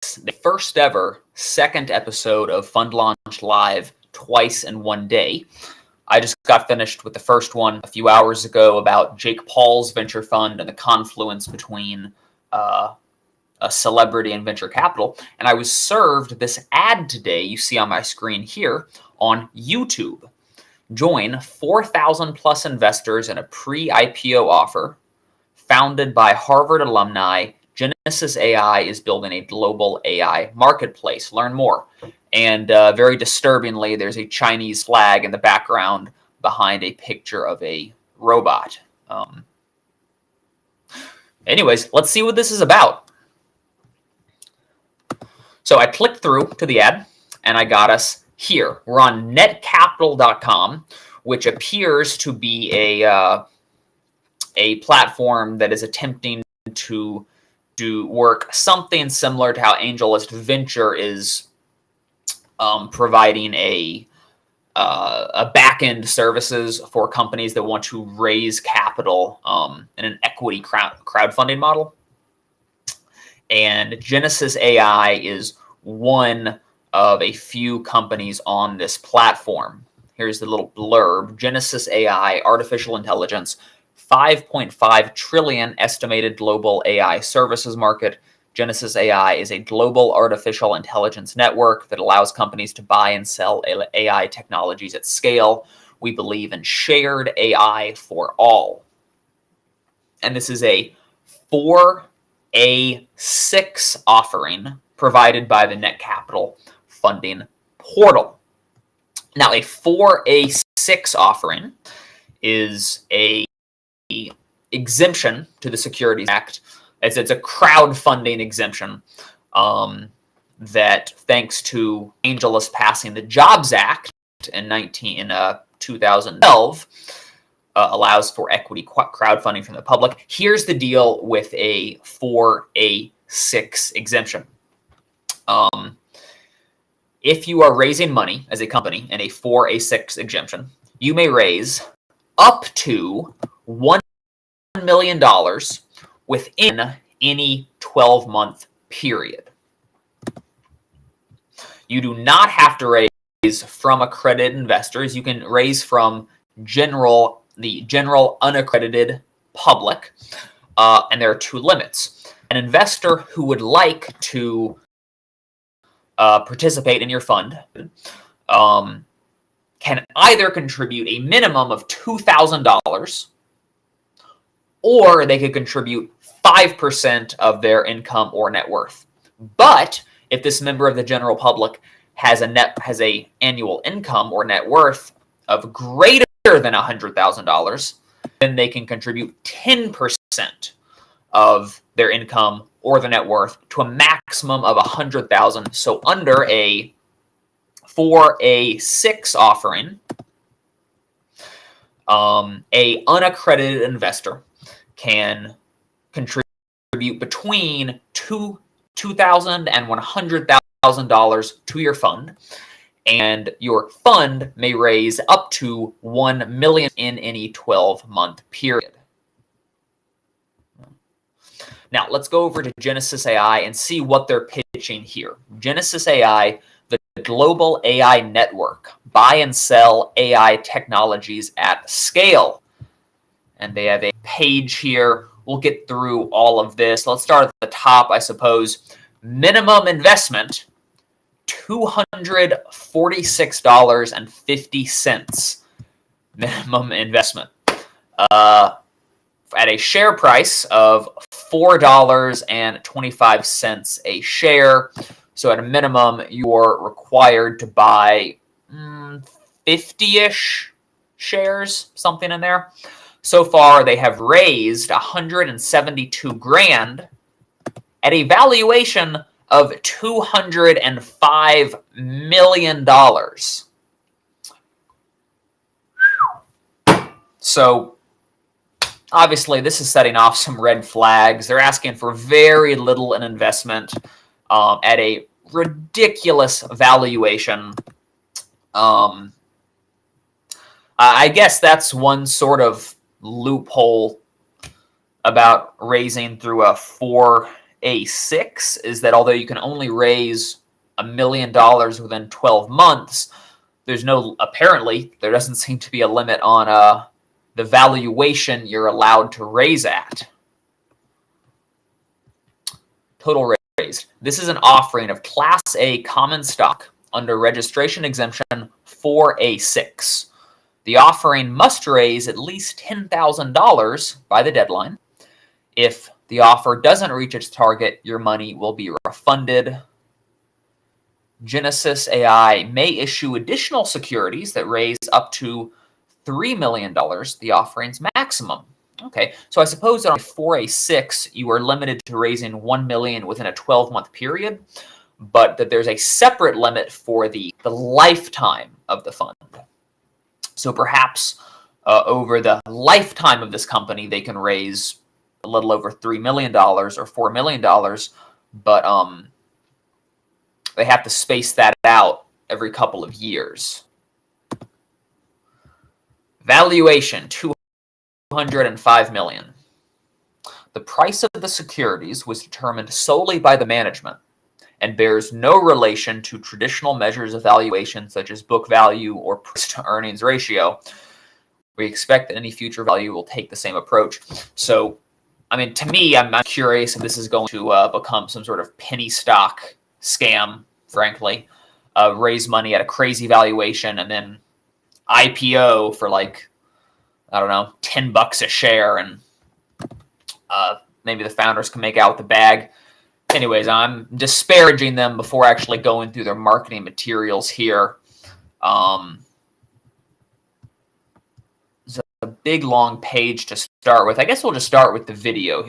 the first ever second episode of Fund Launch Live twice in one day. I just got finished with the first one a few hours ago about Jake Paul's venture fund and the confluence between a celebrity and venture capital. And I was served this ad today you see on my screen here on YouTube. Join 4,000 plus investors in a pre-IPO offer founded by Harvard alumni. Genesis AI is building a global AI marketplace. Learn more. And very disturbingly, there's a Chinese flag in the background behind a picture of a robot. Anyways, let's see what this is about. So I clicked through to the ad, and I got us here. We're on netcapital.com, which appears to be a platform that is attempting to do work something similar to how AngelList Venture is providing a back-end services for companies that want to raise capital in an equity crowdfunding model. And Genesis AI is one of a few companies on this platform. Here's the little blurb. Genesis AI, artificial intelligence, 5.5 trillion estimated global AI services market. Genesis AI is a global artificial intelligence network that allows companies to buy and sell AI technologies at scale. We believe in shared AI for all. And this is a 4A6 offering provided by the NetCapital funding portal. Now, a 4A6 offering is a exemption to the Securities Act. It's a crowdfunding exemption that, thanks to AngelList passing the Jobs Act in 2012, allows for equity crowdfunding from the public. Here's the deal with a 4A6 exemption. If you are raising money as a company in a 4A6 exemption, you may raise up to $1 million within any 12-month period. You do not have to raise from accredited investors. You can raise from the general unaccredited public, and there are two limits. An investor who would like to participate in your fund can either contribute a minimum of $2,000, or they could contribute 5% of their income or net worth. But if this member of the general public has a annual income or net worth of greater than $100,000, then they can contribute 10% of their income or the net worth to a maximum of $100,000. So under a 4A6 offering, a unaccredited investor can contribute between $2,000 and $100,000 to your fund, and your fund may raise up to $1 million in any 12-month period. Now, let's go over to Genesis AI and see what they're pitching here. Genesis AI, the global AI network, buy and sell AI technologies at scale. And they have a page here. We'll get through all of this. Let's start at the top, I suppose. Minimum investment, $246.50. Minimum investment. At a share price of $4.25 a share. So at a minimum, you're required to buy 50-ish shares, something in there. So far, they have raised $172,000 at a valuation of $205 million. So obviously, this is setting off some red flags. They're asking for very little in investment at a ridiculous valuation. I guess that's one sort of loophole about raising through a 4 4A6 is that although you can only raise $1 million within 12 months, apparently, there doesn't seem to be a limit on the valuation you're allowed to raise at. Total raised. This is an offering of Class A common stock under registration exemption 4A6. The offering must raise at least $10,000 by the deadline. If the offer doesn't reach its target, your money will be refunded. Genesis AI may issue additional securities that raise up to $3 million, the offering's maximum. Okay, so I suppose on 4A6, you are limited to raising $1 million within a 12-month period, but that there's a separate limit for the lifetime of the fund. So perhaps over the lifetime of this company, they can raise a little over $3 million or $4 million, but they have to space that out every couple of years. Valuation, $205 million. The price of the securities was determined solely by the management and bears no relation to traditional measures of valuation such as book value or price-to-earnings ratio. We expect that any future value will take the same approach. So, I mean, to me, I'm curious if this is going to become some sort of penny stock scam, frankly. Raise money at a crazy valuation and then IPO for like, I don't know, $10 a share, and maybe the founders can make out the bag. Anyways, I'm disparaging them before actually going through their marketing materials here. There's a big, long page to start with. I guess we'll just start with the video.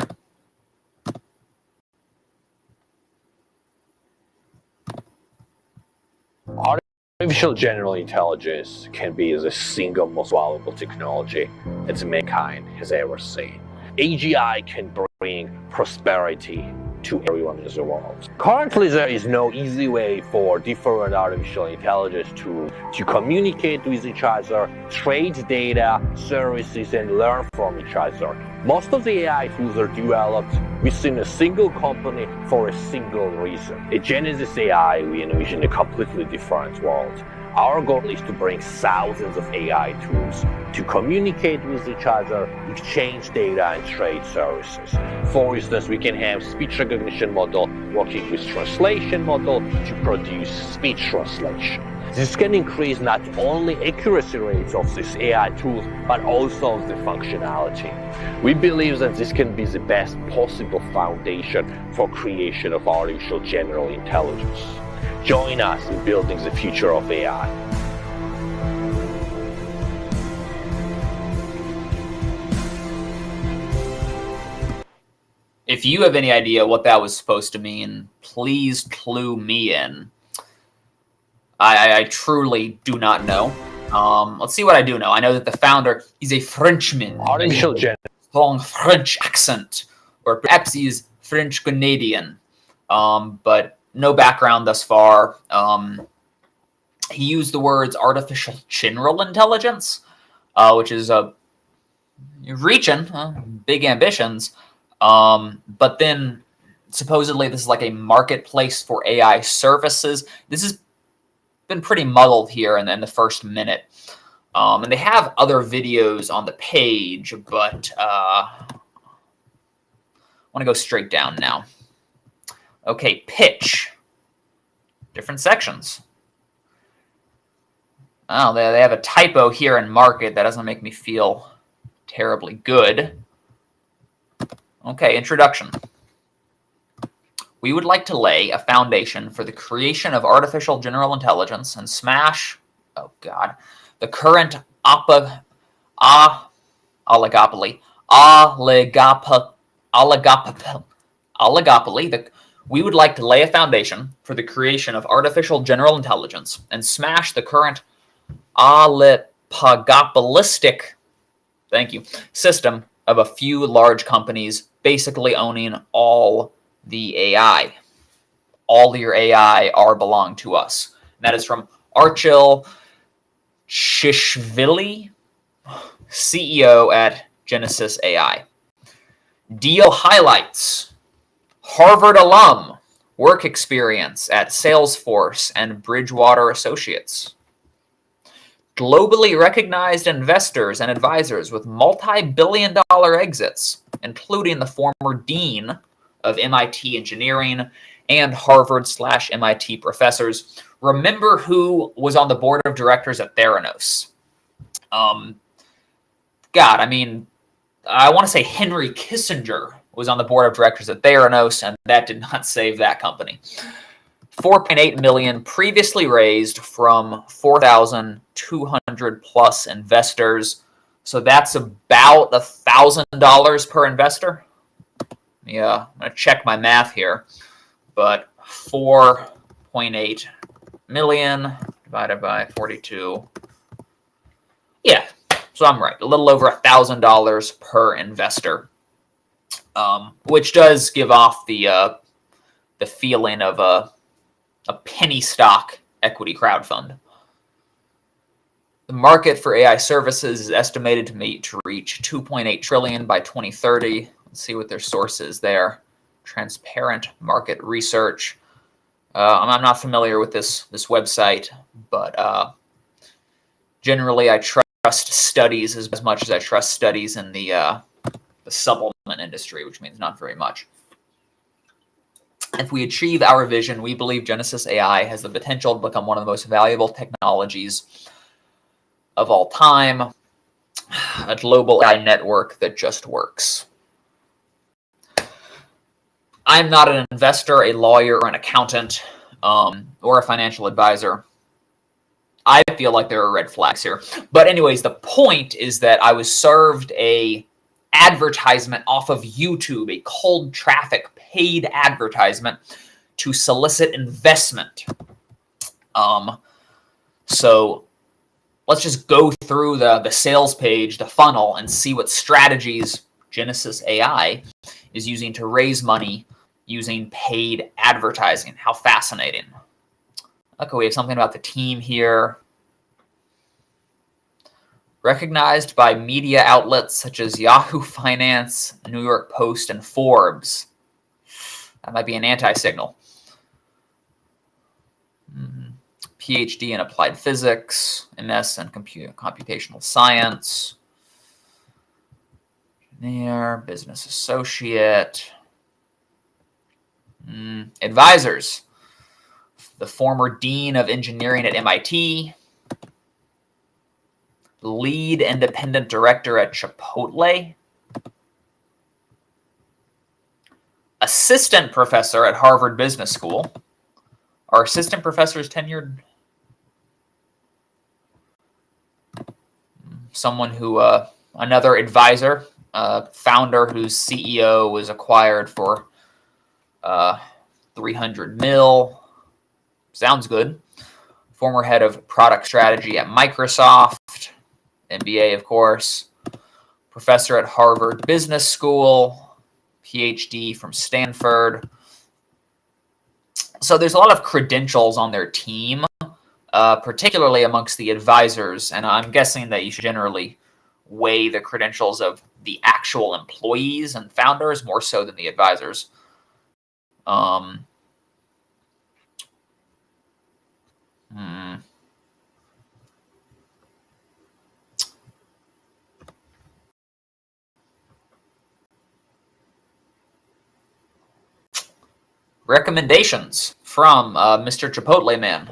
Artificial general intelligence can be the single most valuable technology that mankind has ever seen. AGI can bring prosperity to everyone in the world. Currently, there is no easy way for different artificial intelligence to communicate with each other, trade data, services, and learn from each other. Most of the AI tools are developed within a single company for a single reason. At Genesis AI, we envision a completely different world. Our goal is to bring thousands of AI tools to communicate with each other, exchange data, and trade services. For instance, we can have speech recognition model working with translation model to produce speech translation. This can increase not only accuracy rates of these AI tools, but also the functionality. We believe that this can be the best possible foundation for creation of artificial general intelligence. Join us in building the future of AI. If you have any idea what that was supposed to mean, please clue me in. I truly do not know. Let's see what I do know. I know that the founder is a Frenchman. Artificial general. Strong French accent, or perhaps he's French Canadian, but no background thus far. He used the words artificial general intelligence, which is reaching big ambitions. But then supposedly this is like a marketplace for AI services. This has been pretty muddled here in the first minute. And they have other videos on the page, but I want to go straight down now. Okay, pitch. Different sections. Oh, they have a typo here in market. That doesn't make me feel terribly good. Okay, introduction. We would like to lay a foundation for the creation of artificial general intelligence and smash, oh God, the current oligopoly. We would like to lay a foundation for the creation of artificial general intelligence and smash the current oligopolistic, system of a few large companies basically owning all the AI. All your AI belong to us. And that is from Archil Shishvili, CEO at Genesis AI. Deal highlights. Harvard alum, work experience at Salesforce and Bridgewater Associates. Globally recognized investors and advisors with multi-billion-dollar exits, including the former dean of MIT Engineering and Harvard/MIT professors. Remember who was on the board of directors at Theranos? I want to say Henry Kissinger was on the board of directors at Theranos, and that did not save that company. $4.8 million previously raised from 4,200 plus investors. So that's about $1,000 per investor. Yeah, I'm going to check my math here. But 4.8 million divided by 42. Yeah, so I'm right. A little over $1,000 per investor, which does give off the feeling of a penny stock equity crowdfund. The market for AI services is estimated to reach 2.8 trillion by 2030. Let's see what their source is there. Transparent Market Research. I'm not familiar with this website, but generally I trust studies as much as I trust studies in the supplement industry, which means not very much. If we achieve our vision, we believe Genesis AI has the potential to become one of the most valuable technologies of all time, a global AI network that just works. I'm not an investor, a lawyer, or an accountant, or a financial advisor. I feel like there are red flags here. But anyways, the point is that I was served a advertisement off of YouTube, a cold traffic paid advertisement to solicit investment. So let's just go through the sales page, the funnel, and see what strategies Genesis AI is using to raise money using paid advertising. How fascinating. Okay, we have something about the team here. Recognized by media outlets such as Yahoo Finance, New York Post, and Forbes. That might be an anti-signal. PhD in applied physics, MS in computational science. Engineer, business associate. Advisors. The former dean of engineering at MIT. Lead independent director at Chipotle. Assistant professor at Harvard Business School. Are assistant professors tenured? Someone who, another advisor, founder whose CEO was acquired for 300 mil. Sounds good. Former head of product strategy at Microsoft. MBA, of course. Professor at Harvard Business School. PhD from Stanford. So there's a lot of credentials on their team, particularly amongst the advisors. And I'm guessing that you should generally weigh the credentials of the actual employees and founders more so than the advisors. Recommendations from Mr. Chipotle Man.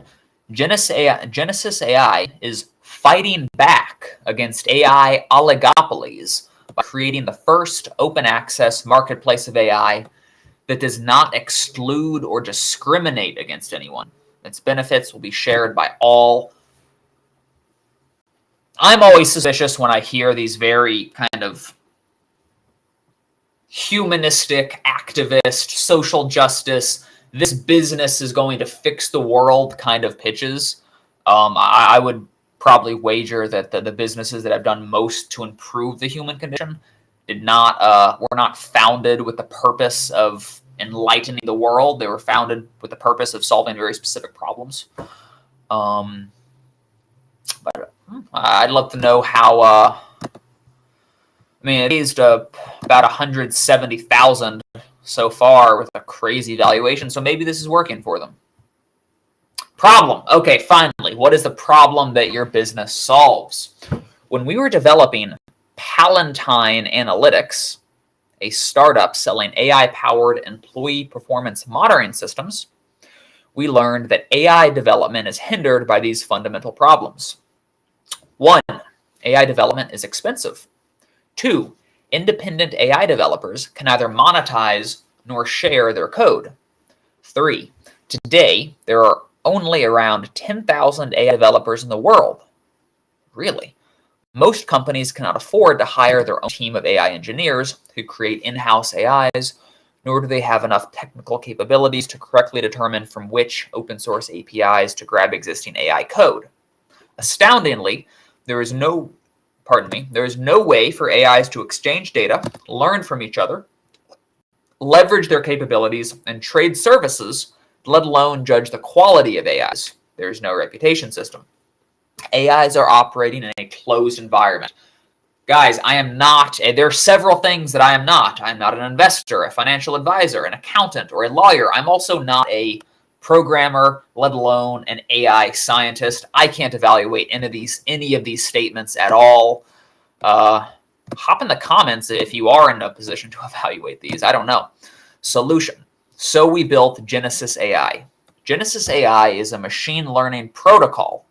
Genesis AI is fighting back against AI oligopolies by creating the first open access marketplace of AI that does not exclude or discriminate against anyone. Its benefits will be shared by all. I'm always suspicious when I hear these very kind of humanistic, activist, social justice, this business is going to fix the world kind of pitches. I would probably wager that the businesses that have done most to improve the human condition were not founded with the purpose of enlightening the world. They were founded with the purpose of solving very specific problems. But I'd love to know how. It raised about 170,000 so far with a crazy valuation, so maybe this is working for them. Problem. Okay, finally, what is the problem that your business solves? When we were developing Palatine Analytics, a startup selling AI-powered employee performance monitoring systems, we learned that AI development is hindered by these fundamental problems. 1. AI development is expensive. 2. Independent AI developers can neither monetize nor share their code. 3. Today, there are only around 10,000 AI developers in the world. Really? Most companies cannot afford to hire their own team of AI engineers who create in-house AIs, nor do they have enough technical capabilities to correctly determine from which open source APIs to grab existing AI code. Astoundingly, there is no way for AIs to exchange data, learn from each other, leverage their capabilities, and trade services, let alone judge the quality of AIs. There is no reputation system. AIs are operating in a closed environment. Guys, there are several things that I am not. I'm not an investor, a financial advisor, an accountant, or a lawyer. I'm also not a programmer, let alone an AI scientist. I can't evaluate any of these statements at all. Hop in the comments if you are in a position to evaluate these. I don't know. Solution. So we built Genesis AI. Genesis AI is a machine learning protocol.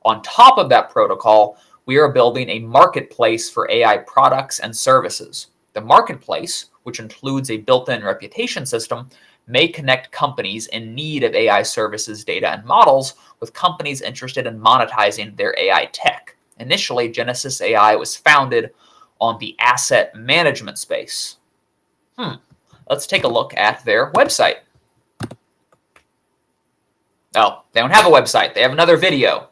On top of that protocol, we are building a marketplace for AI products and services. The marketplace, which includes a built-in reputation system, may connect companies in need of AI services, data, and models with companies interested in monetizing their AI tech. Initially, Genesis AI was founded on the asset management space. Let's take a look at their website. Oh, they don't have a website. They have another video.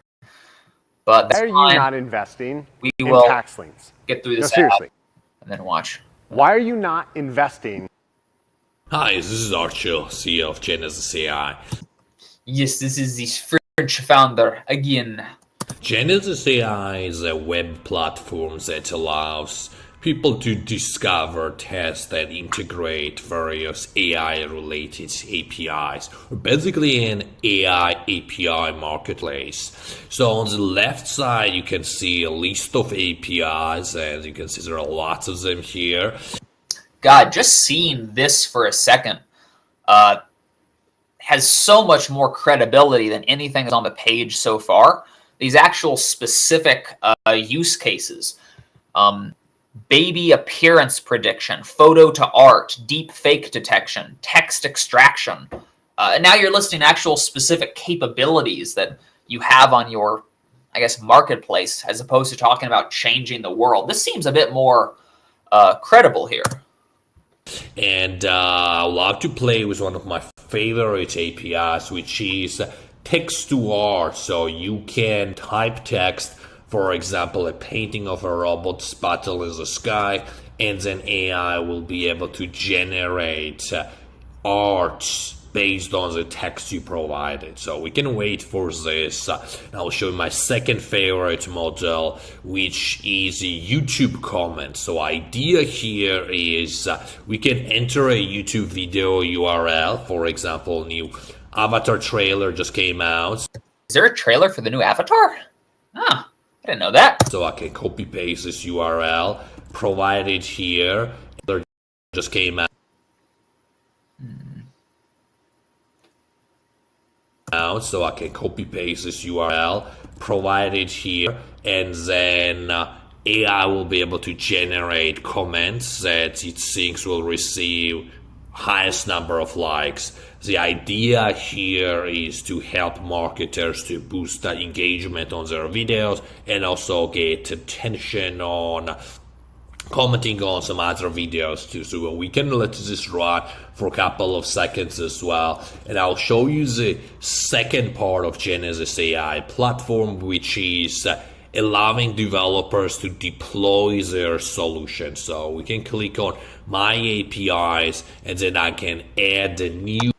But why are you not investing in tax liens? Get through this seriously, and then watch. Why are you not investing? Hi, this is Archil, CEO of Genesis AI. Yes, this is the French founder again. Genesis AI is a web platform that allows people to discover, test, and integrate various AI-related APIs. We're basically an AI API marketplace. So on the left side, you can see a list of APIs, and you can see there are lots of them here. God, just seeing this for a second has so much more credibility than anything that's on the page so far. These actual specific use cases. Baby appearance prediction, photo to art, deep fake detection, text extraction. And now you're listing actual specific capabilities that you have on your, I guess, marketplace, as opposed to talking about changing the world. This seems a bit more credible here. And I love to play with one of my favorite APIs, which is text to art. So you can type text, for example, a painting of a robot spotted in the sky, and then AI will be able to generate art based on the text you provided. So we can wait for this. I'll show you my second favorite model, which is a YouTube comment. So idea here is we can enter a YouTube video URL. For example, new Avatar trailer just came out. Is there a trailer for the new Avatar? Ah, I didn't know that. So I can copy paste this URL, provide it here. It just came out. So I can copy paste this URL, provide it here, and then AI will be able to generate comments that it thinks will receive highest number of likes. The idea here is to help marketers to boost the engagement on their videos and also get attention on commenting on some other videos too. So we can let this run for a couple of seconds as well, and I'll show you the second part of Genesis AI platform, which is allowing developers to deploy their solution. So we can click on my APIs, and then I can add the new.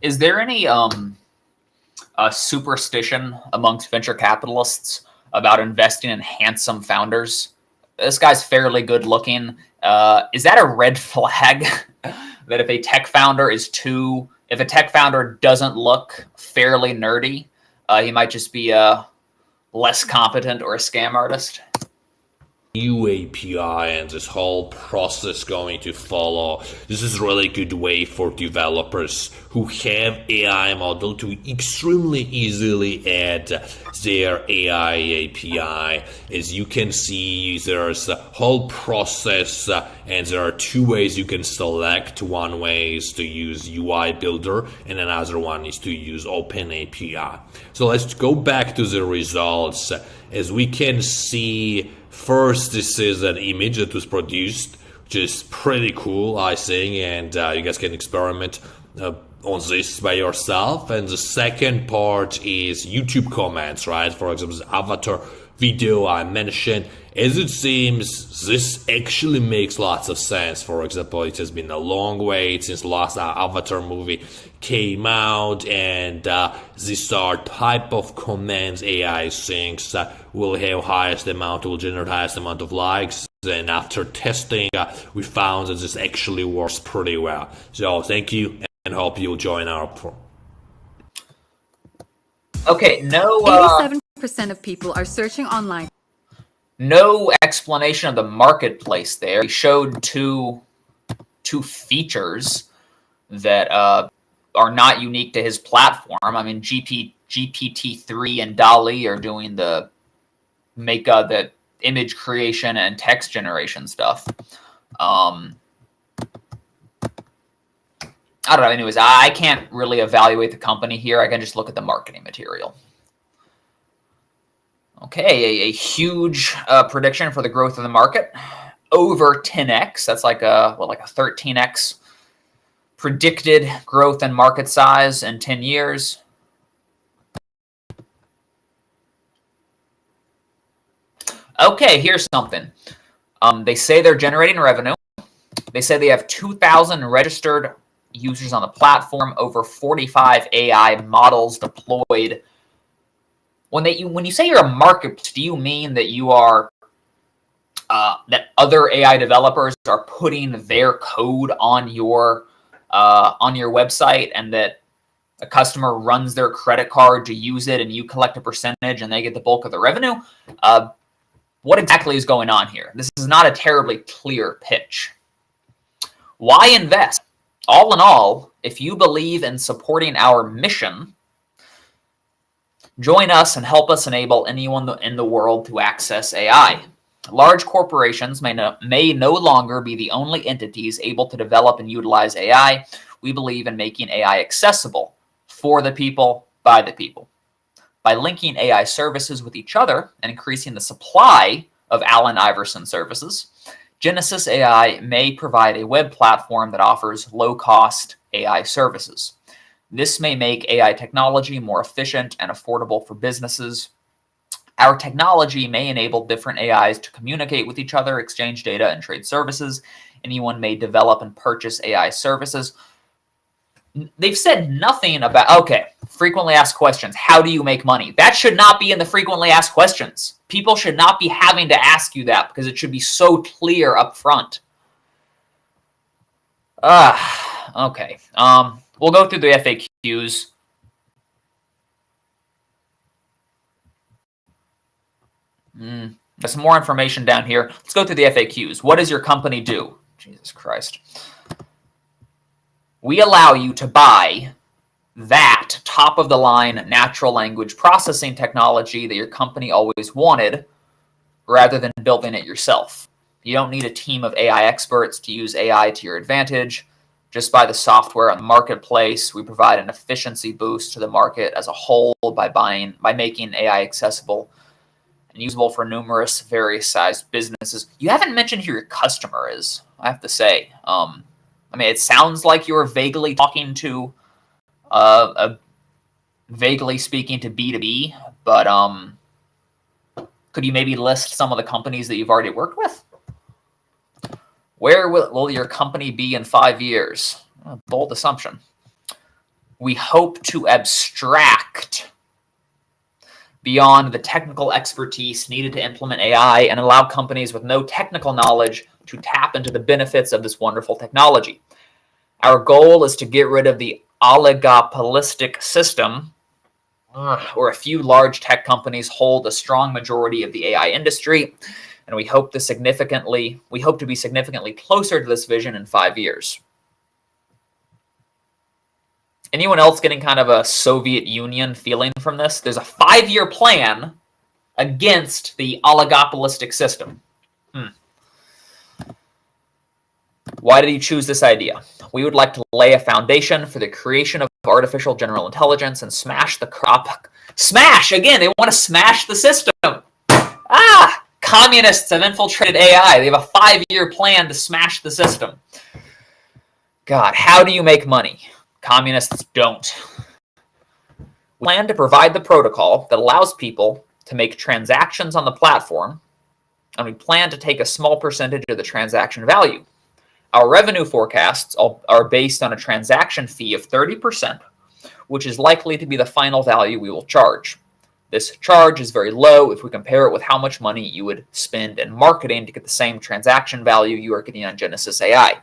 Is there any superstition amongst venture capitalists about investing in handsome founders? This guy's fairly good looking. Is that a red flag? that if a tech founder doesn't look fairly nerdy, he might just be less competent or a scam artist. New API and this whole process going to follow. This is really good way for developers who have AI model to extremely easily add their AI API. As you can see, there's a whole process and there are two ways you can select. One way is to use UI Builder and another one is to use Open API. So let's go back to the results. As we can see, first, this is an image that was produced, which is pretty cool, I think, and you guys can experiment on this by yourself. And the second part is YouTube comments, right? For example, the avatar video I mentioned. As it seems, this actually makes lots of sense. For example, it has been a long wait since the last Avatar movie came out, and these are type of comments AI thinks will generate highest amount of likes. And after testing, we found that this actually works pretty well. So thank you, and hope you'll join our forum. Okay, no. 87% of people are searching online. No explanation of the marketplace there. He showed two features that are not unique to his platform. I mean, GPT-3 and DALL-E are doing the image creation and text generation stuff. I don't know. Anyways, I can't really evaluate the company here. I can just look at the marketing material. Okay, a huge prediction for the growth of the market, over 10x. That's like a 13x predicted growth in market size in 10 years. Okay, here's something. They say they're generating revenue. They say they have 2,000 registered users on the platform, over 45 AI models deployed. When you say you're a market, do you mean that you are that other AI developers are putting their code on your website, and that a customer runs their credit card to use it, and you collect a percentage, and they get the bulk of the revenue? What exactly is going on here? This is not a terribly clear pitch. Why invest? All in all, if you believe in supporting our mission, join us and help us enable anyone in the world to access AI. Large corporations may no longer be the only entities able to develop and utilize AI. We believe in making AI accessible for the people, by the people. By linking AI services with each other and increasing the supply of Allen Iverson services, Genesis AI may provide a web platform that offers low-cost AI services. This may make AI technology more efficient and affordable for businesses. Our technology may enable different AIs to communicate with each other, exchange data, and trade services. Anyone may develop and purchase AI services. They've said nothing about, okay, frequently asked questions. How do you make money? That should not be in the frequently asked questions. People should not be having to ask you that because it should be so clear up front. Okay. We'll go through the FAQs. There's some more information down here. Let's go through the FAQs. What does your company do? Jesus Christ. We allow you to buy that top-of-the-line natural language processing technology that your company always wanted, rather than building it yourself. You don't need a team of AI experts to use AI to your advantage. Just buy the software on the marketplace. We provide an efficiency boost to the market as a whole by making AI accessible and usable for numerous various sized businesses. You haven't mentioned who your customer is, I have to say. I mean, it sounds like you're vaguely talking to, vaguely speaking to B2B, but could you maybe list some of the companies that you've already worked with? Where will your company be in 5 years? Bold assumption. We hope to abstract beyond the technical expertise needed to implement AI and allow companies with no technical knowledge to tap into the benefits of this wonderful technology. Our goal is to get rid of the oligopolistic system where a few large tech companies hold a strong majority of the AI industry, and we hope to be significantly closer to this vision in 5 years. Anyone else getting kind of a Soviet Union feeling from this? There's a 5-year plan against the oligopolistic system. Why did he choose this idea? We would like to lay a foundation for the creation of artificial general intelligence and smash the crop. Smash! Again, they want to smash the system. Communists have infiltrated AI. They have a 5-year plan to smash the system. God, how do you make money? Communists don't. We plan to provide the protocol that allows people to make transactions on the platform, and we plan to take a small percentage of the transaction value. Our revenue forecasts are based on a transaction fee of 30%, which is likely to be the final value we will charge. This charge is very low if we compare it with how much money you would spend in marketing to get the same transaction value you are getting on Genesis AI.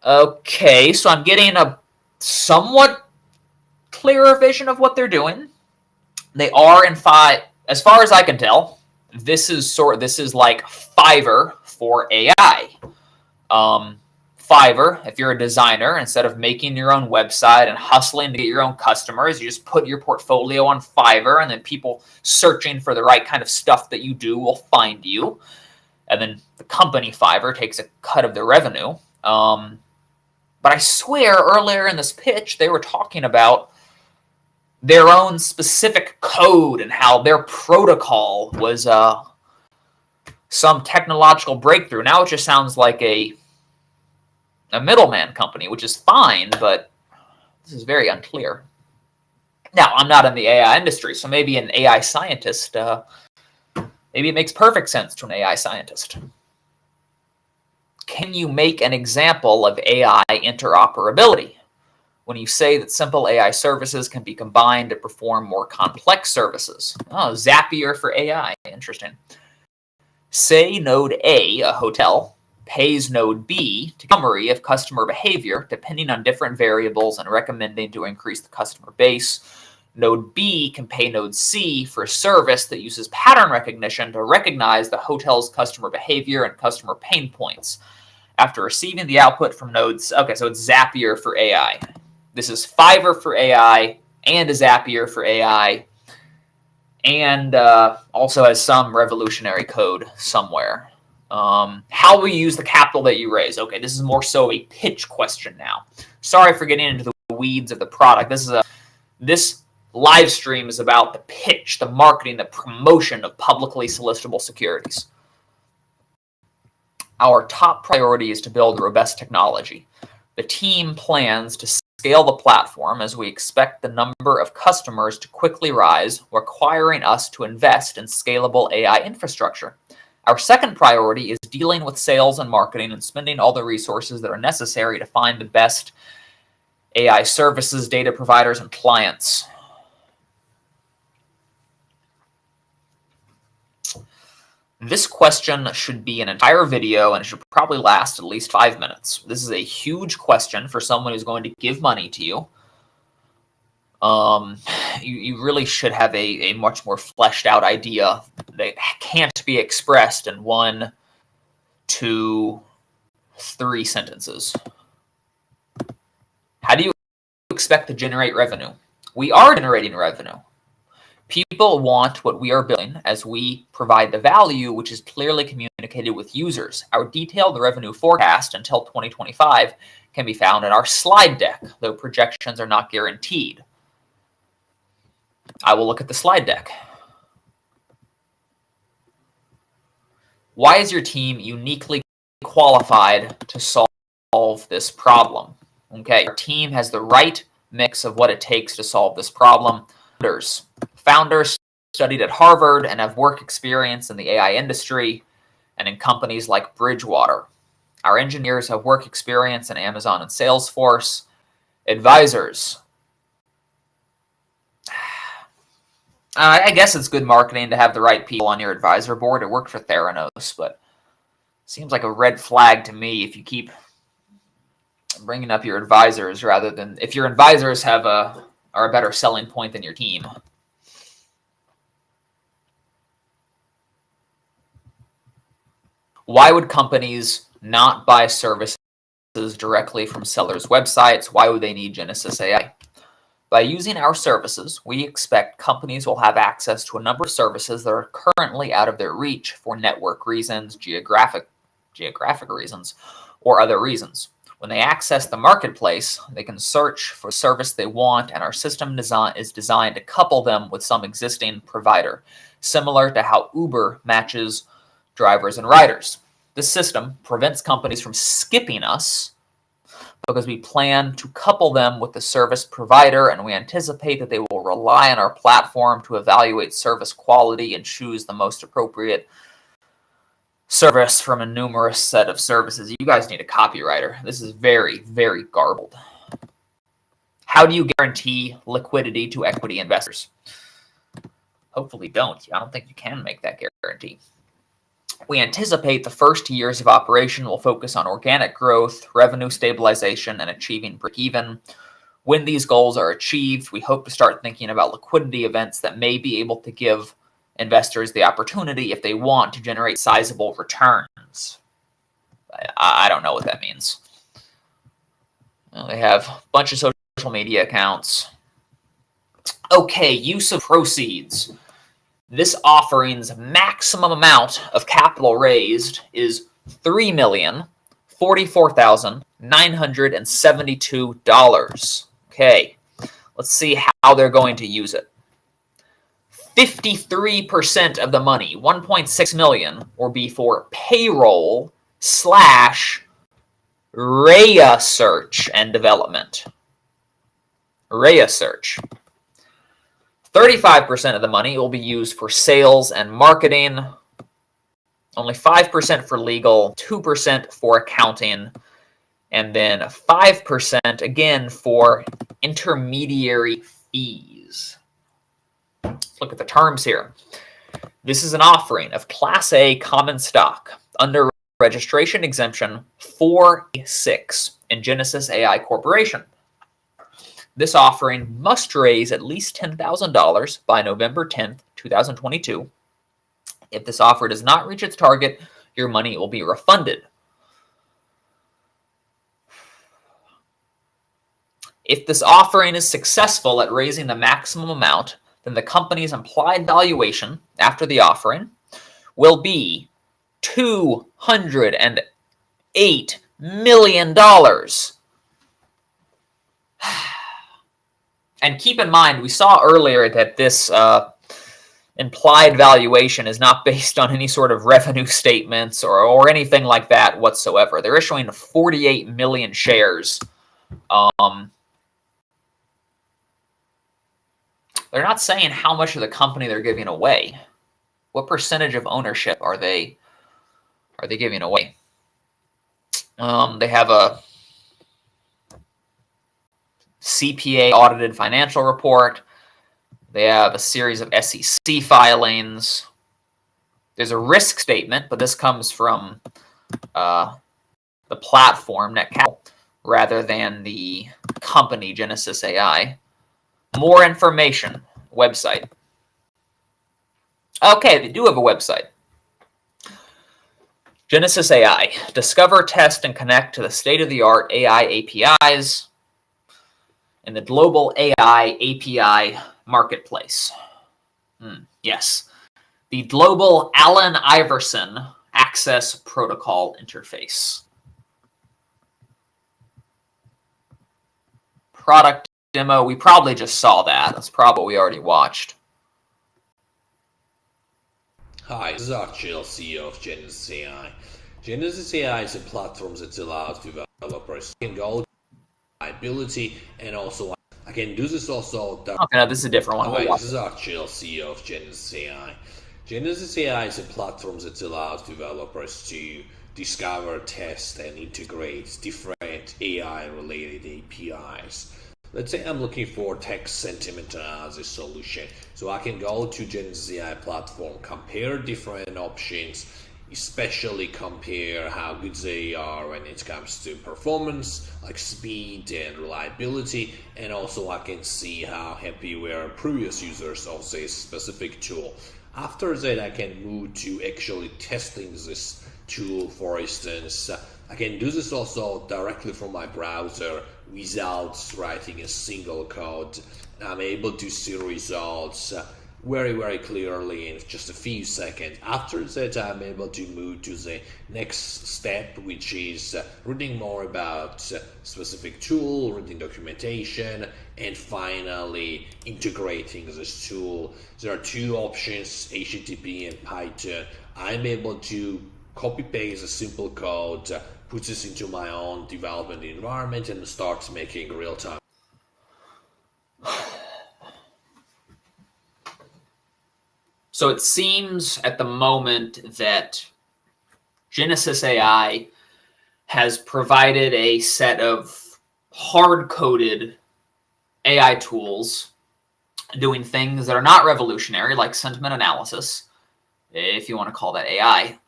Okay, so I'm getting a somewhat clearer vision of what they're doing. They are, as far as I can tell, this is like Fiverr for AI. Fiverr, if you're a designer, instead of making your own website and hustling to get your own customers, you just put your portfolio on Fiverr, and then people searching for the right kind of stuff that you do will find you. And then the company Fiverr takes a cut of the revenue. But I swear earlier in this pitch, they were talking about their own specific code and how their protocol was some technological breakthrough. Now it just sounds like a middleman company, which is fine, but this is very unclear. Now, I'm not in the AI industry, so maybe an AI scientist, maybe it makes perfect sense to an AI scientist. Can you make an example of AI interoperability? When you say that simple AI services can be combined to perform more complex services. Oh, Zapier for AI. Interesting. Say node A, a hotel, pays node B to summary of customer behavior depending on different variables and recommending to increase the customer base. Node B can pay node C for a service that uses pattern recognition to recognize the hotel's customer behavior and customer pain points. After receiving the output from nodes, okay, so it's Zapier for AI. This is Fiverr for AI and a Zapier for AI, and also has some revolutionary code somewhere. How will you use the capital that you raise? Okay, this is more so a pitch question now. Sorry for getting into the weeds of the product. This live stream is about the pitch, the marketing, the promotion of publicly solicitable securities. Our top priority is to build robust technology. The team plans to scale the platform as we expect the number of customers to quickly rise, requiring us to invest in scalable AI infrastructure. Our second priority is dealing with sales and marketing and spending all the resources that are necessary to find the best AI services, data providers, and clients. This question should be an entire video, and it should probably last at least 5 minutes. This is a huge question for someone who's going to give money to you. You really should have a much more fleshed out idea that can't be expressed in 1, 2, 3 sentences. How do you expect to generate revenue? We are generating revenue. People want what we are building as we provide the value, which is clearly communicated with users. Our detailed revenue forecast until 2025 can be found in our slide deck, though projections are not guaranteed. I will look at the slide deck. Why is your team uniquely qualified to solve this problem? Okay, our team has the right mix of what it takes to solve this problem. Founders studied at Harvard and have work experience in the AI industry and in companies like Bridgewater. Our engineers have work experience in Amazon and Salesforce. Advisors. I guess it's good marketing to have the right people on your advisor board. It worked for Theranos, but it seems like a red flag to me if you keep bringing up your advisors rather than if your advisors are a better selling point than your team. Why would companies not buy services directly from sellers' websites? Why would they need Genesis AI? By using our services, we expect companies will have access to a number of services that are currently out of their reach for network reasons, geographic reasons, or other reasons. When they access the marketplace, they can search for the service they want, and our system is designed to couple them with some existing provider, similar to how Uber matches drivers and riders. This system prevents companies from skipping us because we plan to couple them with the service provider, and we anticipate that they will rely on our platform to evaluate service quality and choose the most appropriate service from a numerous set of services. You guys need a copywriter. This is very, very garbled. How do you guarantee liquidity to equity investors? Hopefully don't. I don't think you can make that guarantee. We anticipate the first years of operation will focus on organic growth, revenue stabilization, and achieving break-even. When these goals are achieved, we hope to start thinking about liquidity events that may be able to give investors the opportunity, if they want, to generate sizable returns. I don't know what that means. Well, they have a bunch of social media accounts. Okay, use of proceeds. This offering's maximum amount of capital raised is $3,044,972. Okay, let's see how they're going to use it. 53% of the money, $1.6 million, will be for payroll / REA search and development. REA search. 35% of the money will be used for sales and marketing, only 5% for legal, 2% for accounting, and then 5% again for intermediary fees. Let's look at the terms here. This is an offering of Class A common stock under registration exemption 4A6 in Genesis AI Corporation. This offering must raise at least $10,000 by November 10th, 2022. If this offer does not reach its target, your money will be refunded. If this offering is successful at raising the maximum amount, then the company's implied valuation after the offering will be $208 million. And keep in mind, we saw earlier that this implied valuation is not based on any sort of revenue statements or anything like that whatsoever. They're issuing 48 million shares. They're not saying how much of the company they're giving away. What percentage of ownership are they giving away? They have a CPA audited financial report. They have a series of SEC filings. There's a risk statement, but this comes from the platform, NetCapital, rather than the company, Genesis AI. More information, website. Okay, they do have a website. Genesis AI. Discover, test, and connect to the state-of-the-art AI APIs in the global AI API marketplace. Yes. The global Allen Iverson access protocol interface. Product demo, we probably just saw that. That's probably what we already watched. Hi, this is Archil, CEO of Genesis AI. Genesis AI is a platform that allows developers to go liability and also I can do this also. Okay, no, this is a different one. Hi, this is Archil, CEO of Genesis AI. Genesis AI is a platform that allows developers to discover, test, and integrate different AI-related APIs. Let's say I'm looking for text sentiment analysis solution. So I can go to Genesis AI platform, compare different options, especially compare how good they are when it comes to performance, like speed and reliability, and also I can see how happy were previous users of this specific tool. After that, I can move to actually testing this tool. For instance, I can do this also directly from my browser without writing a single code. I'm able to see results very clearly in just a few seconds. After that, I'm able to move to the next step, which is reading more about specific tool, reading documentation, and finally integrating this tool. There are two options, HTTP and Python. I'm able to copy paste a simple code, put this into my own development environment, and start making real time. So it seems at the moment that Genesis AI has provided a set of hard-coded AI tools doing things that are not revolutionary, like sentiment analysis, if you want to call that AI.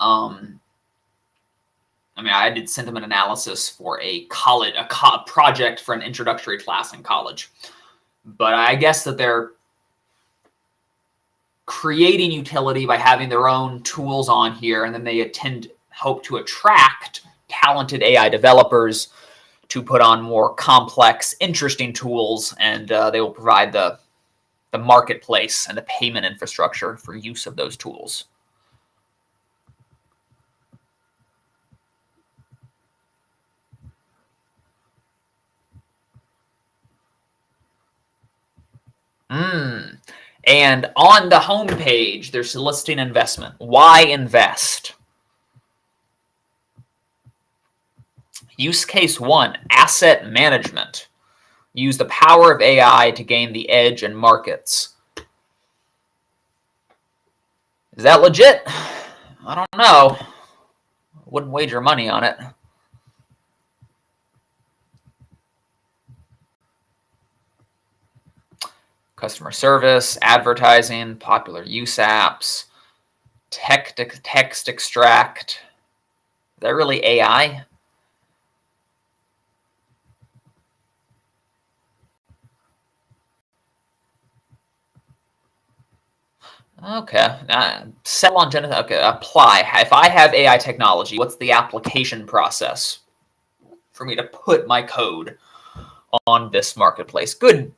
I did sentiment analysis for a project for an introductory class in college. But I guess that they're creating utility by having their own tools on here, and then they hope to attract talented AI developers to put on more complex, interesting tools, and they will provide the marketplace and the payment infrastructure for use of those tools. And on the home page, they're soliciting investment. Why invest? Use case 1, asset management. Use the power of AI to gain the edge in markets. Is that legit? I don't know. Wouldn't wager money on it. Customer service, advertising, popular use apps, text extract. Is that really AI? Okay. Settle on Genesis. Okay, apply. If I have AI technology, what's the application process for me to put my code on this marketplace? Good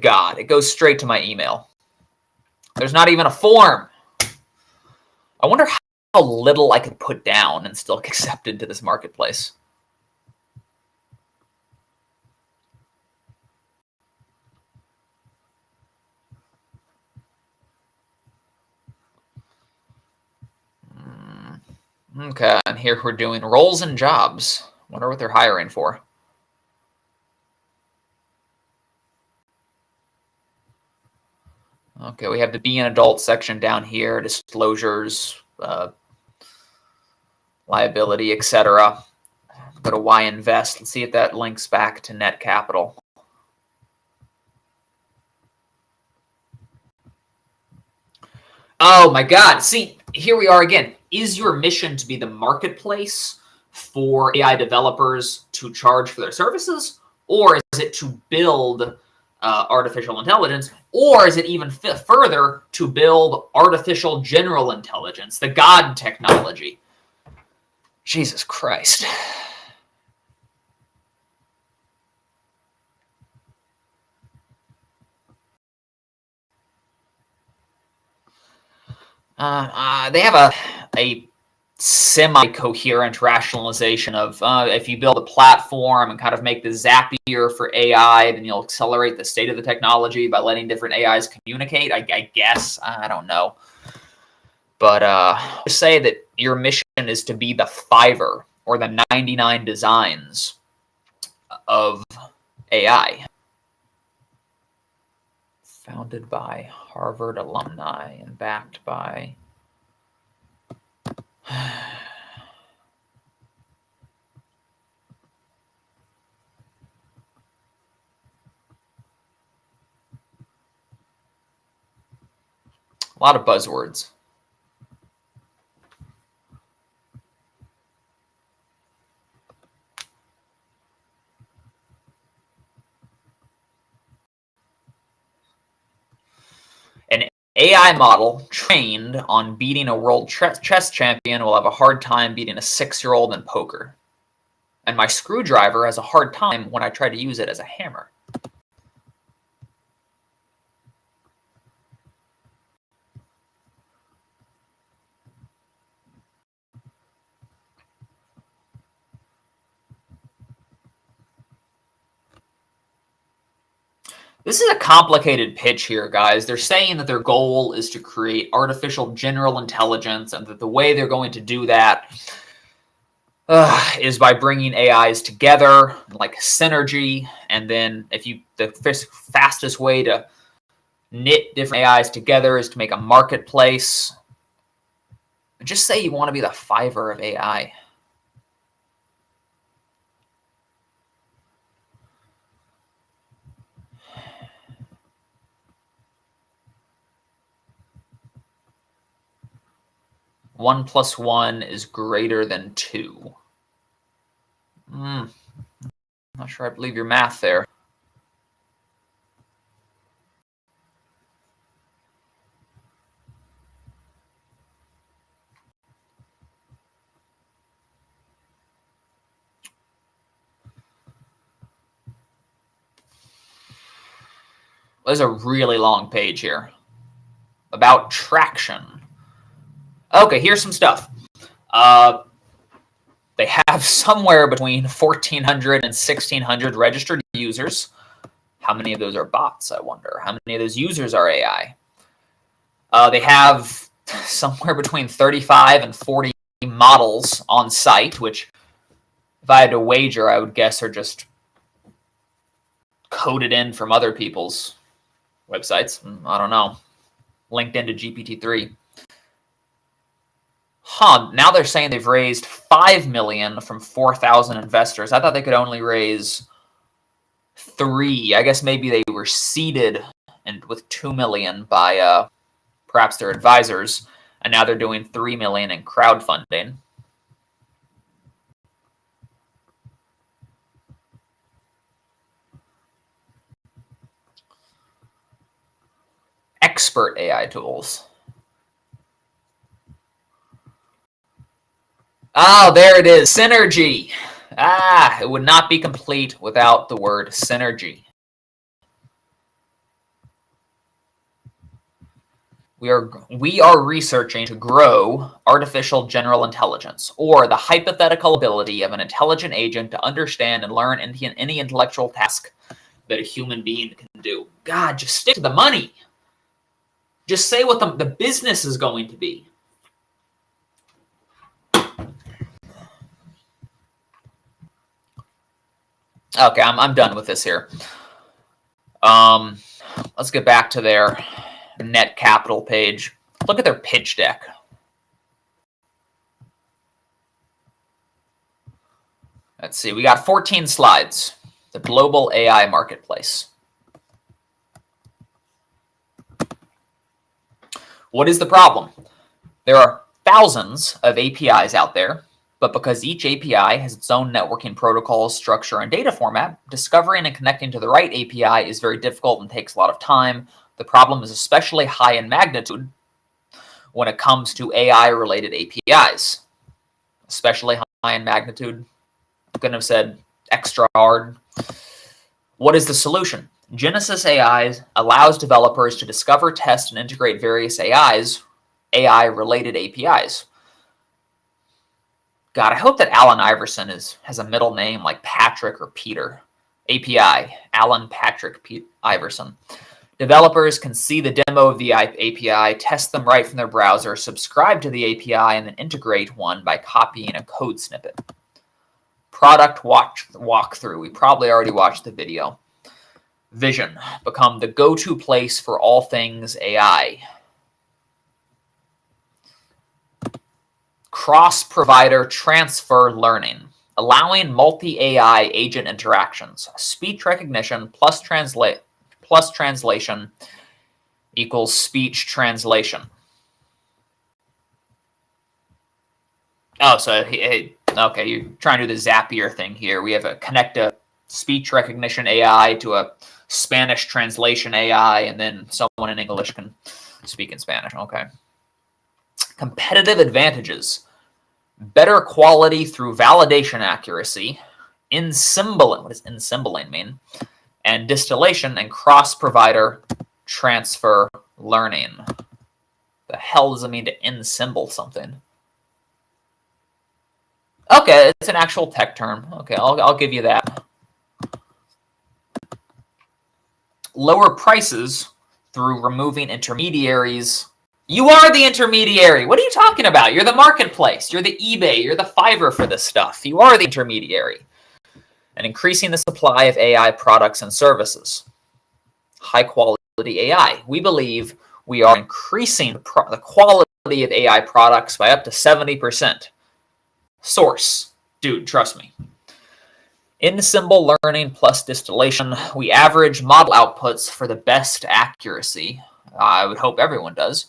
God, it goes straight to my email. There's not even a form. I wonder how little I could put down and still get accepted to this marketplace. Okay, and here we're doing roles and jobs. Wonder what they're hiring for. Okay, we have the Be an Adult section down here, disclosures, liability, etc. Go to Why Invest. Let's see if that links back to Net Capital. Oh my God. See, here we are again. Is your mission to be the marketplace for AI developers to charge for their services? Or is it to build artificial intelligence? Or is it even further to build artificial general intelligence, the God technology? Jesus Christ. They have a semi-coherent rationalization of if you build a platform and kind of make the Zapier for AI, then you'll accelerate the state of the technology by letting different AIs communicate. I guess. I don't know. But just say that your mission is to be the Fiverr or the 99 Designs of AI. Founded by Harvard alumni and backed by... A lot of buzzwords. AI model trained on beating a world chess champion will have a hard time beating a 6-year-old in poker. And my screwdriver has a hard time when I try to use it as a hammer. This is a complicated pitch here, guys. They're saying that their goal is to create artificial general intelligence, and that the way they're going to do that is by bringing AIs together, like synergy. And then the fastest way to knit different AIs together is to make a marketplace. Just say you want to be the Fiverr of AI. One plus one is greater than 2. Not sure I believe your math there. There's a really long page here about traction. Okay, here's some stuff. They have somewhere between 1,400 and 1,600 registered users. How many of those are bots, I wonder? How many of those users are AI? They have somewhere between 35 and 40 models on site, which, if I had to wager, I would guess are just coded in from other people's websites. I don't know. Linked into GPT-3. Now they're saying they've raised $5 million from 4,000 investors. I thought they could only raise 3. I guess maybe they were seeded with $2 million by perhaps their advisors, and now they're doing $3 million in crowdfunding. Expert AI tools. Oh, there it is. Synergy. It would not be complete without the word synergy. We are researching to grow artificial general intelligence, or the hypothetical ability of an intelligent agent to understand and learn any intellectual task that a human being can do. God, just stick to the money. Just say what the business is going to be. Okay, I'm done with this here. Let's get back to their net capital page. Look at their pitch deck. Let's see, we got 14 slides. The global AI marketplace. What is the problem? There are thousands of APIs out there, but because each API has its own networking protocols, structure, and data format, discovering and connecting to the right API is very difficult and takes a lot of time. The problem is especially high in magnitude when it comes to AI-related APIs. Especially high in magnitude. I couldn't have said extra hard. What is the solution? Genesis AI allows developers to discover, test, and integrate various AI-related APIs. God, I hope that Allen Iverson has a middle name like Patrick or Peter. API, Allen Patrick Iverson. Developers can see the demo of the API, test them right from their browser, subscribe to the API, and then integrate one by copying a code snippet. Product walkthrough. We probably already watched the video. Vision. Become the go-to place for all things AI. Cross-provider transfer learning, allowing multi-AI agent interactions. Speech recognition plus translation equals speech translation. Oh, so okay, you're trying to do the Zapier thing here. We have a connect a speech recognition AI to a Spanish translation AI, and then someone in English can speak in Spanish. Okay. Competitive advantages. Better quality through validation accuracy, ensembling. What does ensembling mean? And distillation and cross-provider transfer learning. The hell does it mean to ensemble something? Okay, it's an actual tech term. Okay, I'll give you that. Lower prices through removing intermediaries. You are the intermediary. What are you talking about? You're the marketplace. You're the eBay. You're the Fiverr for this stuff. You are the intermediary. And increasing the supply of AI products and services. High quality AI. We believe we are increasing the quality of AI products by up to 70%. Source. Dude, trust me. In-symbol learning plus distillation. We average model outputs for the best accuracy. I would hope everyone does.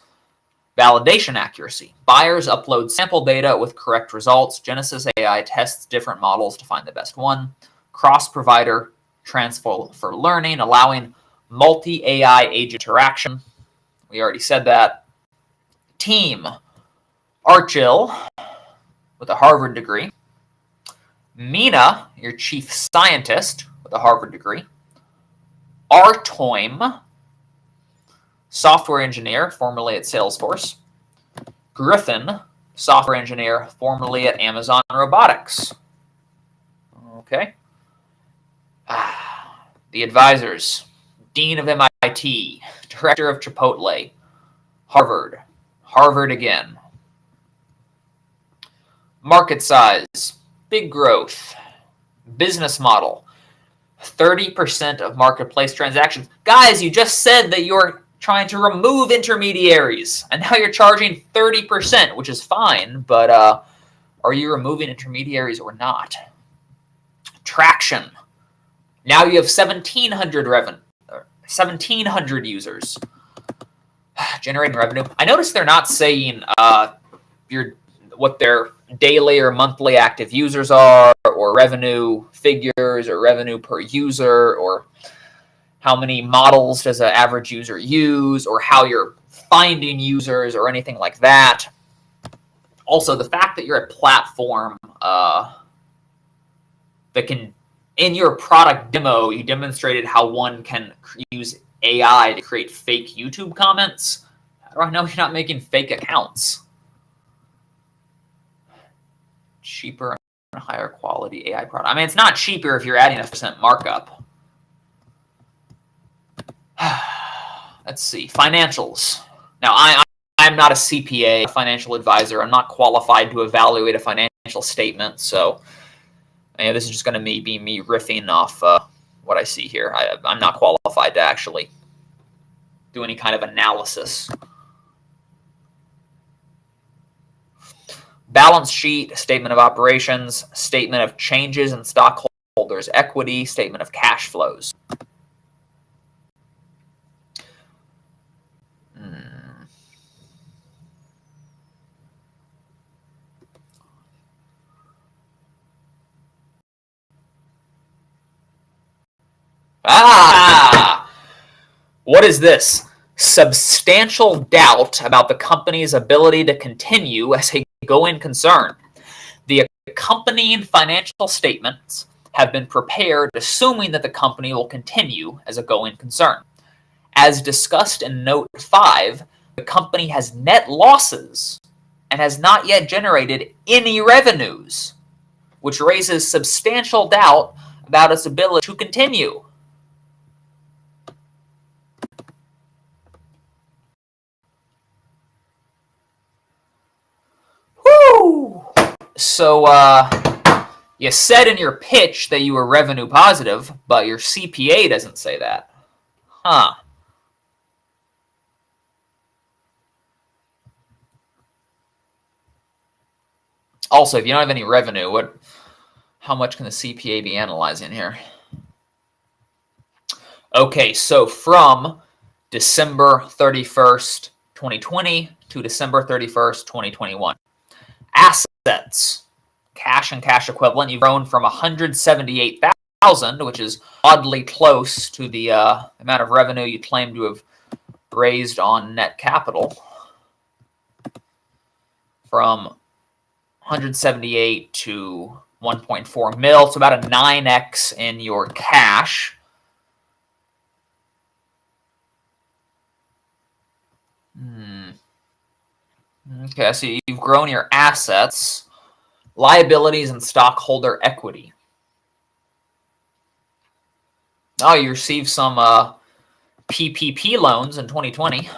Validation accuracy. Buyers upload sample data with correct results. Genesis AI tests different models to find the best one. Cross-provider transfer for learning, allowing multi-AI agent interaction. We already said that. Team. Archil with a Harvard degree. Mina, your chief scientist with a Harvard degree. Artoim, software engineer, formerly at Salesforce. Griffin, software engineer, formerly at Amazon Robotics. Okay. The advisors. Dean of MIT, director of Chipotle, Harvard, Harvard again. Market size, big growth. Business model, 30% of marketplace transactions. Guys, you just said that you're trying to remove intermediaries, and now you're charging 30%, which is fine, but are you removing intermediaries or not? Traction. Now you have 1,700 users generating revenue. I noticed they're not saying what their daily or monthly active users are, or revenue figures, or revenue per user, or how many models does an average user use, or how you're finding users, or anything like that. Also, the fact that you're a platform that can, in your product demo, you demonstrated how one can use AI to create fake YouTube comments. How do I know you're not making fake accounts? Cheaper and higher quality AI product. I mean, it's not cheaper if you're adding a % markup. Let's see. Financials. Now, I'm not a CPA, a financial advisor. I'm not qualified to evaluate a financial statement, so this is just going to be me riffing off what I see here. I'm not qualified to actually do any kind of analysis. Balance sheet, statement of operations, statement of changes in stockholders' equity, statement of cash flows. What is this? Substantial doubt about the company's ability to continue as a going concern. The accompanying financial statements have been prepared assuming that the company will continue as a going concern. As discussed in Note 5, the company has net losses and has not yet generated any revenues, which raises substantial doubt about its ability to continue. So, you said in your pitch that you were revenue positive, but your CPA doesn't say that. Huh. Also, if you don't have any revenue, how much can the CPA be analyzing here? Okay, so from December 31st, 2020 to December 31st, 2021. Assets, cash and cash equivalent, you've grown from 178,000 $1,000, which is oddly close to the amount of revenue you claim to have raised on net capital, from 178 to 1.4 mil, so about a 9x in your cash. Okay, so you've grown your assets, liabilities, and stockholder equity. Oh, you received some PPP loans in 2020.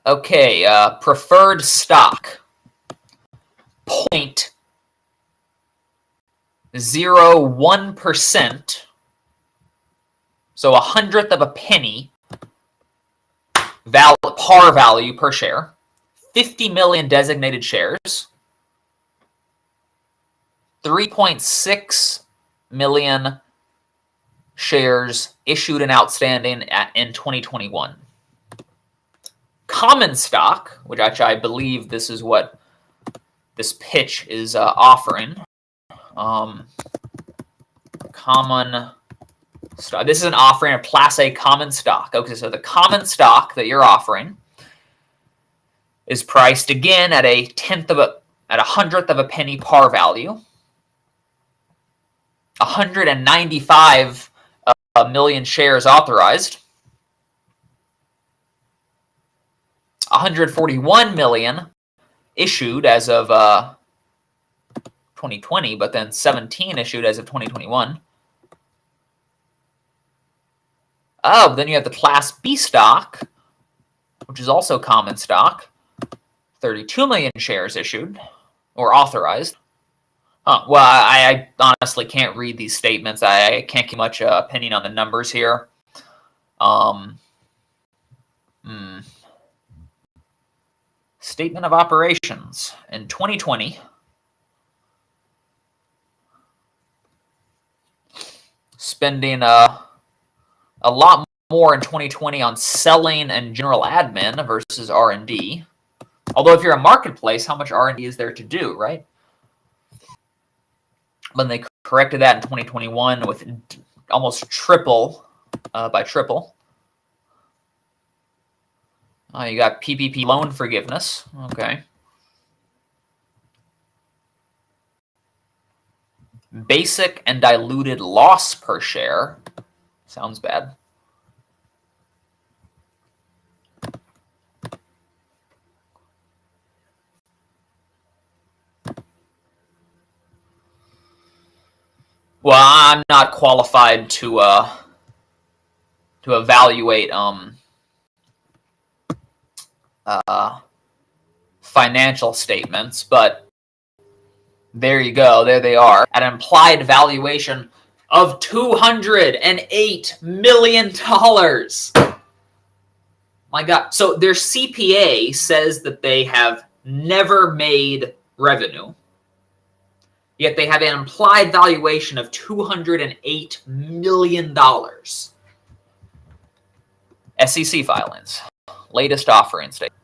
Okay, preferred stock. 0.01%, so 1/100th of a penny par value per share. 50 million designated shares. 3.6 million shares issued and outstanding in 2021. Common stock, which actually I believe this is what this pitch is offering. Common stock. This is an offering of Class A common stock. Okay, so the common stock that you're offering is priced again at a 1/100th of a penny par value. 195 million shares authorized. 141 million issued as of 2020, but then 17 issued as of 2021. Oh, then you have the Class B stock, which is also common stock. 32 million shares issued or authorized. Well, I honestly can't read these statements. I can't give much opinion on the numbers here. Statement of operations. In 2020, spending a lot more in 2020 on selling and general admin versus R&D. Although if you're a marketplace, how much R&D is there to do, right? When they corrected that in 2021 with almost triple by triple. You got PPP loan forgiveness. Okay. Basic and diluted loss per share. Sounds bad. Well, I'm not qualified to evaluate financial statements, but there you go. There they are at an implied valuation of $208 million. My God. So their CPA says that they have never made revenue, yet they have an implied valuation of $208 million. SEC filings. Latest offering statement.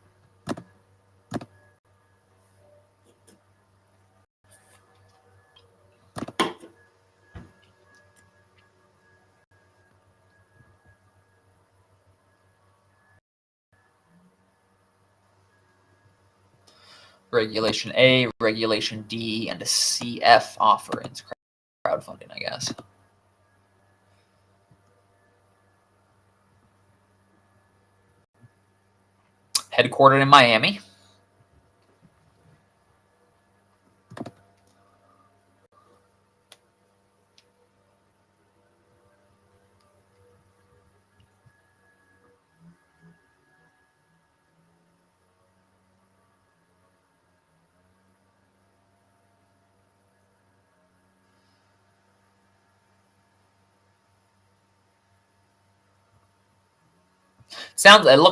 Regulation A, Regulation D, and a CF offerings. Crowdfunding, I guess. Headquartered in Miami.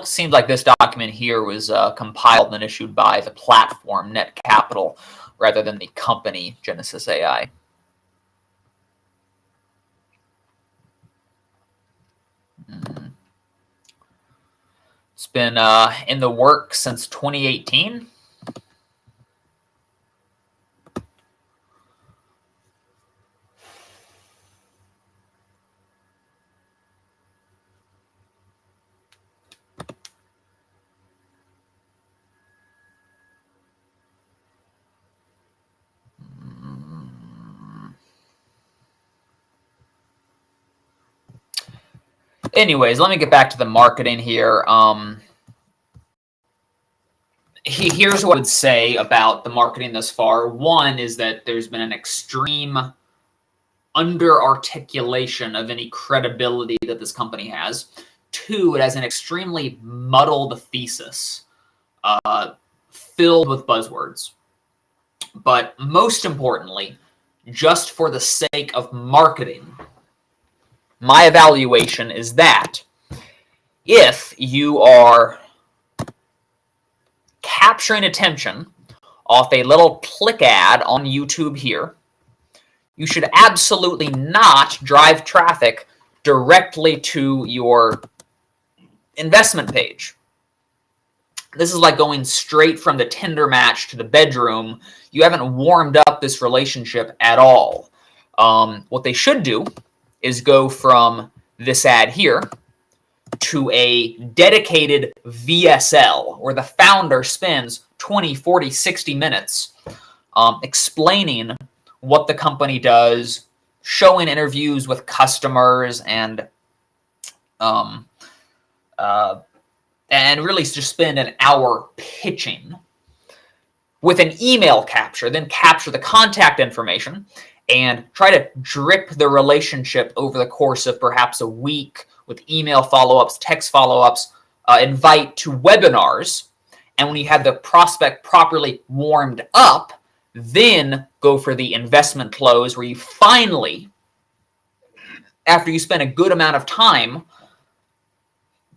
Seems like this document here was compiled and issued by the platform Net Capital rather than the company Genesis AI. It's been in the works since 2018. Anyways, let me get back to the marketing here. Here's what I would say about the marketing thus far. One is that there's been an extreme under-articulation of any credibility that this company has. Two, it has an extremely muddled thesis, filled with buzzwords. But most importantly, just for the sake of marketing, my evaluation is that if you are capturing attention off a little click ad on YouTube here, you should absolutely not drive traffic directly to your investment page. This is like going straight from the Tinder match to the bedroom. You haven't warmed up this relationship at all. What they should do is go from this ad here to a dedicated VSL where the founder spends 20, 40, 60 minutes explaining what the company does, showing interviews with customers, and really just spend an hour pitching with an email capture, then capture the contact information and try to drip the relationship over the course of perhaps a week with email follow-ups, text follow-ups, invite to webinars. And when you have the prospect properly warmed up, then go for the investment close where you finally, after you spend a good amount of time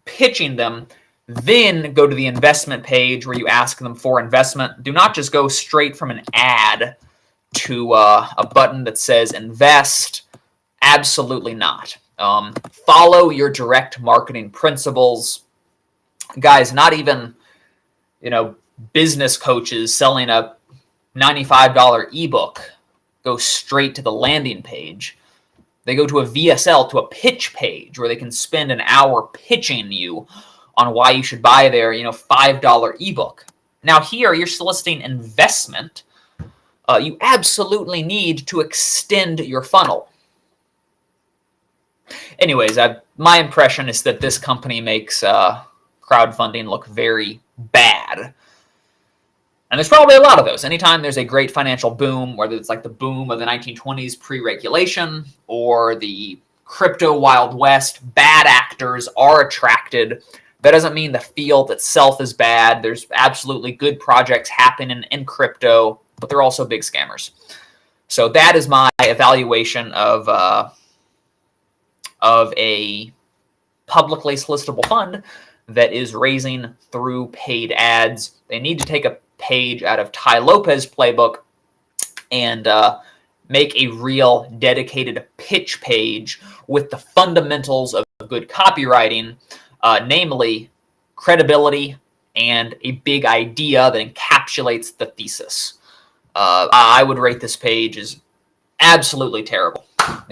pitching them, then go to the investment page where you ask them for investment. Do not just go straight from an ad to a button that says invest. Absolutely not. Follow your direct marketing principles. Guys, not even, business coaches selling a $95 ebook go straight to the landing page. They go to a VSL, to a pitch page where they can spend an hour pitching you on why you should buy their, $5 ebook. Now here, you're soliciting investment. You absolutely need to extend your funnel. Anyways, my impression is that this company makes crowdfunding look very bad. And there's probably a lot of those. Anytime there's a great financial boom, whether it's like the boom of the 1920s pre-regulation or the crypto Wild West, bad actors are attracted. That doesn't mean the field itself is bad. There's absolutely good projects happening in crypto, but they're also big scammers. So that is my evaluation of a publicly solicitable fund that is raising through paid ads. They need to take a page out of Ty Lopez's playbook and make a real dedicated pitch page with the fundamentals of good copywriting, namely credibility and a big idea that encapsulates the thesis. I would rate this page as absolutely terrible.